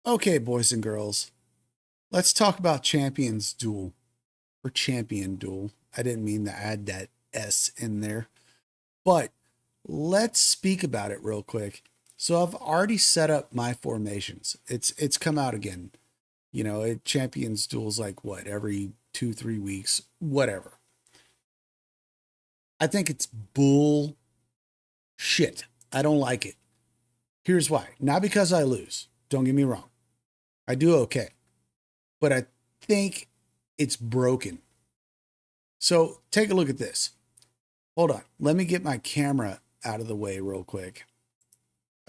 Okay, boys and girls, let's talk about Champions Duel or Champion Duel. I didn't mean to add that S in there, but let's speak about it real quick. So I've already set up my formations. It's come out again. It Champions Duel's like what, every 2, 3 weeks, whatever. I think it's bull shit. I don't like it. Here's why. Not because I lose. Don't get me wrong. I do okay. But I think it's broken. So take a look at this. Hold on. Let me get my camera out of the way real quick.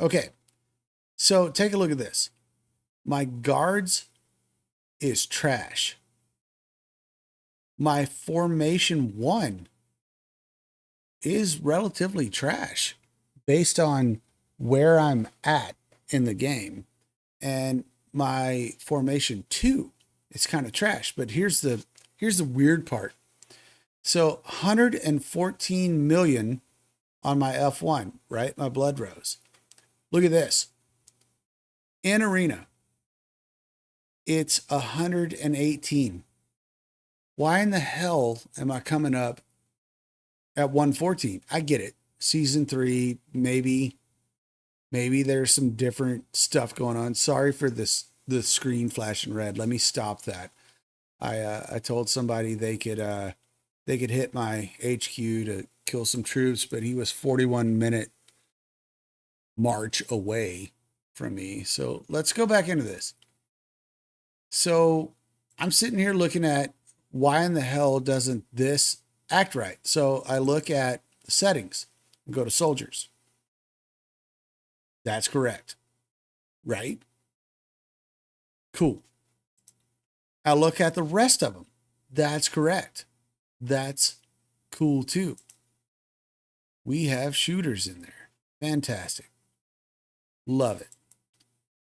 Okay. So take a look at this. My guards is trash. My formation 1 is relatively trash based on where I'm at in the game. And my formation 2, it's kind of trash. But here's the weird part. So 114 million on my F1, right? My blood rose. Look at this. In arena, it's 118. Why in the hell am I coming up at 114? I get it. Season 3, maybe there's some different stuff going on. Sorry for the screen flashing red. Let me stop that. I told somebody they could hit my HQ to kill some troops, but he was 41-minute march away from me. So let's go back into this. So I'm sitting here looking at why in the hell doesn't this act right? So I look at the settings and go to soldiers. That's correct. Right? Cool. I look at the rest of them. That's correct. That's cool too. We have shooters in there. Fantastic. Love it.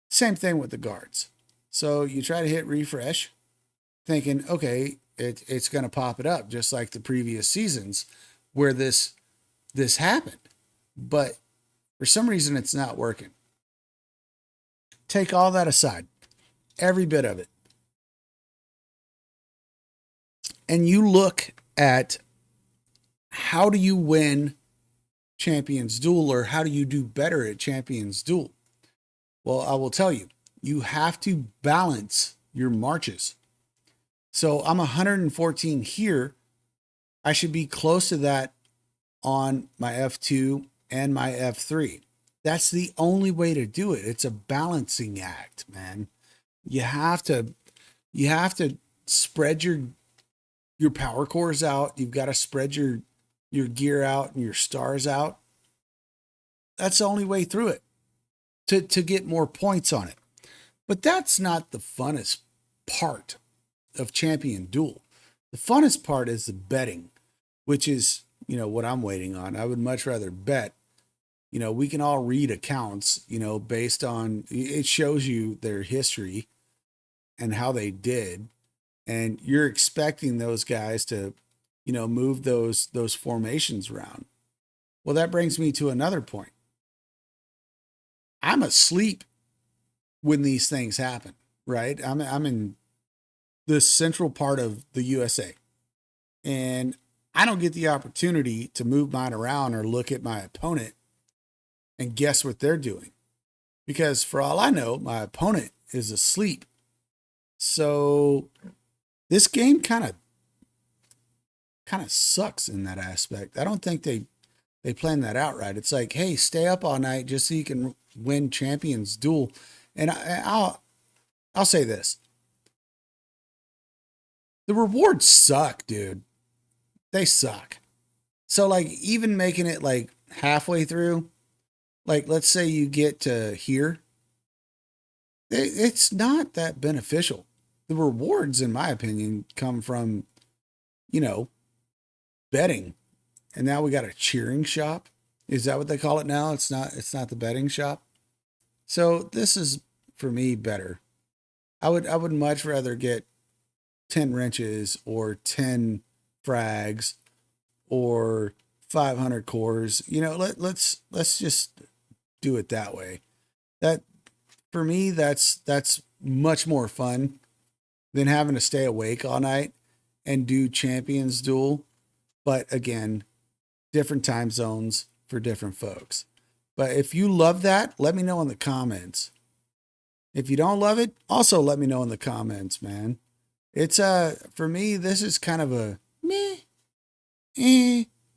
Same thing with the guards. So you try to hit refresh, thinking, okay, it's going to pop it up just like the previous seasons where this happened. But for some reason, it's not working. Take all that aside, every bit of it. And you look at how do you win Champions Duel, or how do you do better at Champions Duel? Well, I will tell you, you have to balance your marches. So I'm 114 here. I should be close to that on my F2 and my F3. That's the only way to do it. It's a balancing act, man. You have to spread your power cores out. You've got to spread your gear out and your stars out. That's the only way through it to get more points on it. But that's not the funnest part of Champion Duel. The funnest part is the betting, which is, what I'm waiting on. I would much rather bet. We can all read accounts, based on, it shows you their history and how they did. And you're expecting those guys to, move those formations around. Well, that brings me to another point. I'm asleep when these things happen, right? I'm in the central part of the USA, and I don't get the opportunity to move mine around or look at my opponent and guess what they're doing, because for all I know, my opponent is asleep. So this game kind of sucks in that aspect. I don't think they planned that out right. It's like, hey, stay up all night just so you can win Champions Duel. And I'll say this. The rewards suck, dude. They suck. So like even making it like halfway through, like let's say you get to here, it's not that beneficial. The rewards, in my opinion, come from, betting. And now we got a cheering shop. Is that what they call it now? It's not the betting shop. So this is for me better. I would much rather get 10 wrenches or 10 frags or 500 cores. Let's just do it that way. That for me, that's much more fun than having to stay awake all night and do Champions Duel. But again, different time zones for different folks. But if you love that, let me know in the comments. If you don't love it, also let me know in the comments, man. It's for me, this is kind of a meh,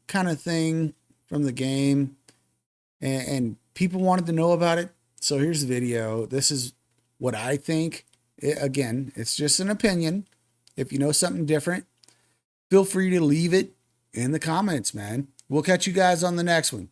kind of thing from the game. And people wanted to know about it. So here's the video. This is what I think. Again, it's just an opinion. If you know something different, feel free to leave it in the comments, man. We'll catch you guys on the next one.